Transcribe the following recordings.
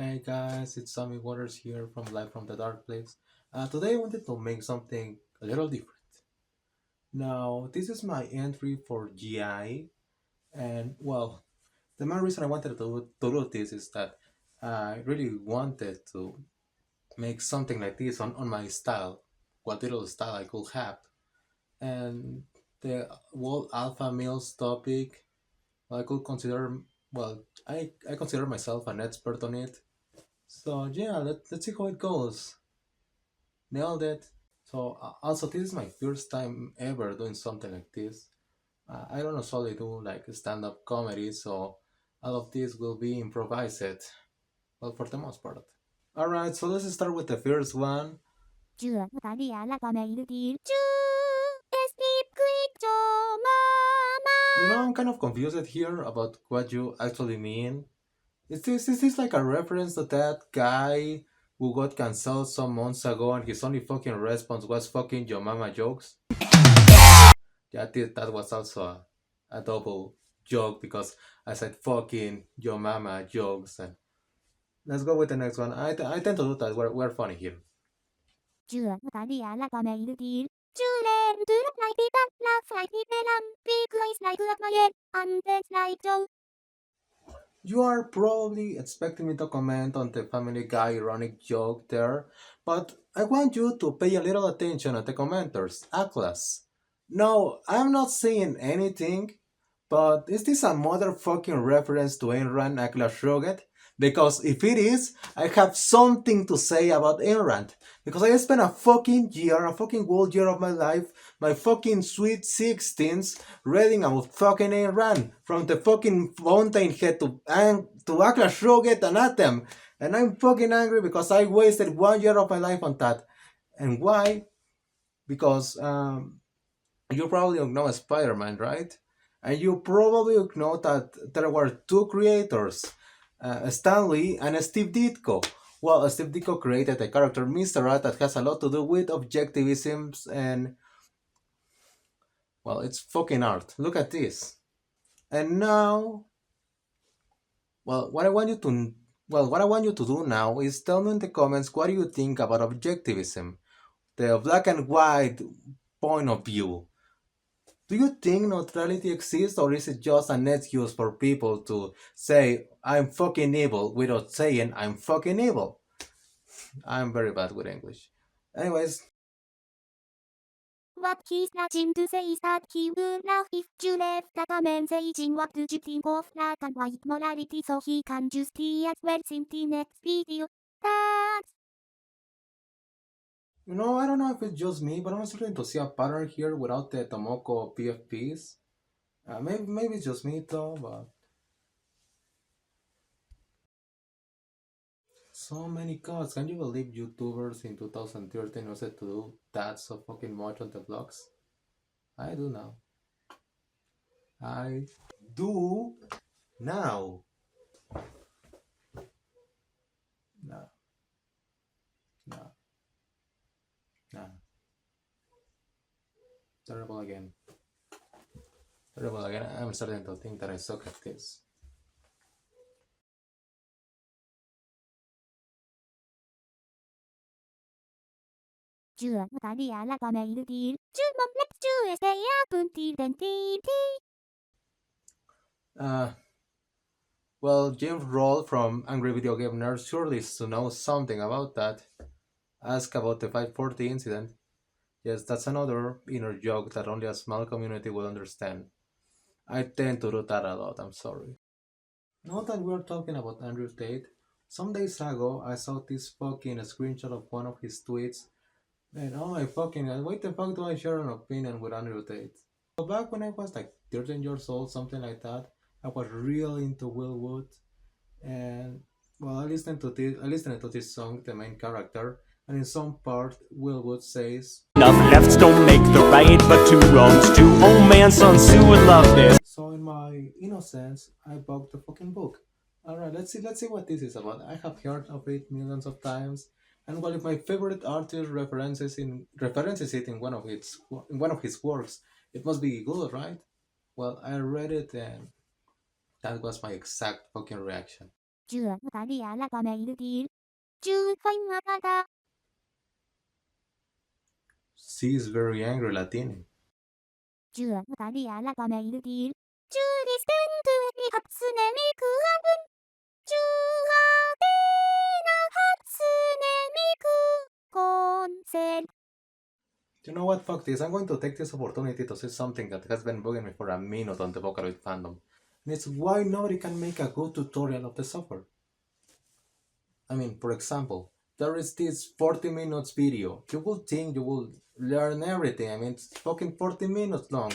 Hey guys, it's Sammy Waters here from Live from the Dark Place. Today I wanted to make something a little different. Now, this is my entry for GI, and well, the main reason I wanted to do this is that I really wanted to make something like this on my style, what little style I could have. And the whole alpha males topic, I could consider, I consider myself an expert on it. So yeah, let's see how it goes. Nailed it. So also, this is my first time ever doing something like this. I don't usually do like stand-up comedy, so all of this will be improvised. Well, for the most part. All right, so let's start with the first one. Chưa có đi à là có mail đi. Chưa escape click cho mama. I'm kind of confused here about what you actually mean. Is this like a reference to that guy who got cancelled some months ago and his only fucking response was fucking your mama jokes? Yeah, that was also a double joke because I said fucking your mama jokes. And let's go with the next one. I tend to do that. We're funny here. Chưa có đi à là có mail đi. Chưa lên từ lúc này thì tắt là phải đi về làm. Because này cứ mà lên. Ăn tên này châu. You are probably expecting me to comment on the Family Guy ironic joke there, but I want you to pay a little attention at the commenters. Atlas. No, I'm not saying anything, but is this a motherfucking reference to Ayn Rand Atlas Shrugged? Because if it is, I have something to say about Ayn Rand. Because I spent a fucking year, a fucking whole year of my life, my fucking sweet 16s, reading about fucking Ayn Rand. From the fucking Fountainhead to Atlas Shrugged and Atom. And I'm fucking angry because I wasted 1 year of my life on that. And why? Because you probably know Spider-Man, right? And you probably know that there were two creators, Stan Lee and Steve Ditko. Well, Steve Ditko created the character Mr. Rat that has a lot to do with objectivism and, well, it's fucking art. Look at this. And now, well, what I want you to, what I want you to do now is tell me in the comments what do you think about objectivism, the black and white point of view. Do you think neutrality exists, or is it just an excuse for people to say, I'm fucking evil, without saying, I'm fucking evil? I'm very bad with English. Anyways, What he's nothing to say is that he would laugh if you left the comment saying what do you think of black and white morality so he can just see as well in the next video. Thanks. I don't know if it's just me, but I'm starting to see a pattern here without the Tomoko PFPs. Maybe it's just me though, but so many cuts. Can you believe YouTubers in 2013 was to do that so fucking much on the vlogs? I do now. I do now. No. No. No. Terrible again. Terrible again. I'm starting to think that I suck at this. Chưa có đi à là có mail đi. Chưa mong let's do stay up until then Well, James Roll from Angry Video Game Nerd surely is to know something about that. Ask about the 540 incident. Yes, that's another inner joke that only a small community will understand. I tend to do that a lot, I'm sorry. Now that we're talking about Andrew Tate, some days ago I saw this fucking screenshot of one of his tweets, and oh my fucking god, why the fuck do I share an opinion with Andrew Tate? So back when I was like 13 years old, something like that, I was real into Will Wood, and well, I listened to this song, the main character, and in some part, Will Wood says, Enough lefts don't make the right, but two wrongs, two old man, son, Sue would love this. so in my innocence, I bought the fucking book. Alright, let's see what this is about. I have heard of it millions of times, and well, if my favorite artist references it in one of his works, it must be good, right? Well, I read it and that was my exact fucking reaction. Chưa tali alla come il deal. Chưa khoanh makata. She is very angry Latin. Chưa tali alla come il deal. Chưa distendui hatsune mikuhabun. Chưa tena hatsune miku. Consent. You know what, fuck this, I'm going to take this opportunity to say something that has been bugging me for a minute on the Vocaloid fandom. And it's why nobody can make a good tutorial of the software. I mean, for example, there is this 40 minutes video. You will think you will learn everything. I mean, it's fucking 40 minutes long.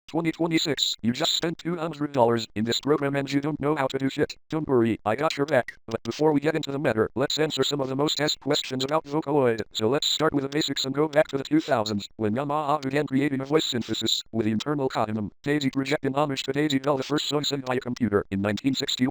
2026. You just spent $200 in this program and you don't know how to do shit. Don't worry, I got your back. But before we get into the matter, let's answer some of the most asked questions about Vocaloid. So let's start with the basics and go back to the 2000s, when Yamaha began creating a voice synthesis with the internal codinum. Daisy Project in homage to Daisy Bell, the first song sung by a computer in 1960.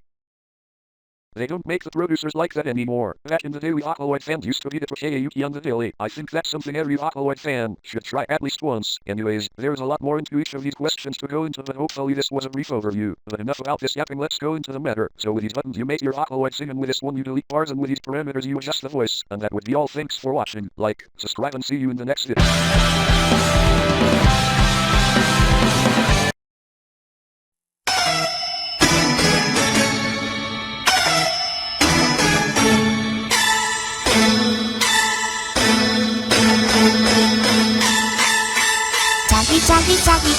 They don't make the producers like that anymore. Back in the day, Vocaloid fans used to be the Takeyuki on the daily. I think that's something every Vocaloid fan should try at least once. Anyways, there's a lot more into each of these questions to go into, but hopefully this was a brief overview. But enough about this yapping, let's go into the matter. So with these buttons you make your Vocaloid sing, and with this one you delete bars, and with these parameters you adjust the voice. And that would be all. Thanks for watching. Like, subscribe, and see you in the next video.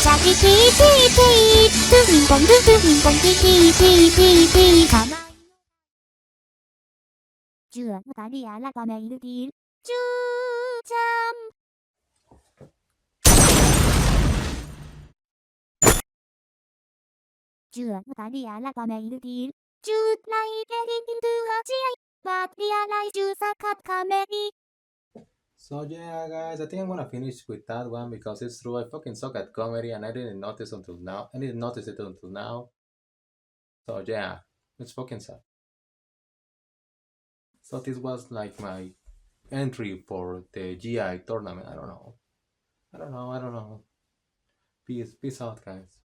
Chagi pi pi pi. Tung bong pi pi pi pi pi. 가만히. Chưa tali alla come il deal. 주참. Chưa tali alla come il deal. Should like getting into a GI, but realize you suck at comedy. So yeah, guys, I think I'm gonna finish with that one because it's true. I fucking suck at comedy, and I didn't notice until now. I didn't notice it until now. So yeah, it's fucking sad. So this was like my entry for the GI tournament. I don't know. I don't know. Peace out, guys.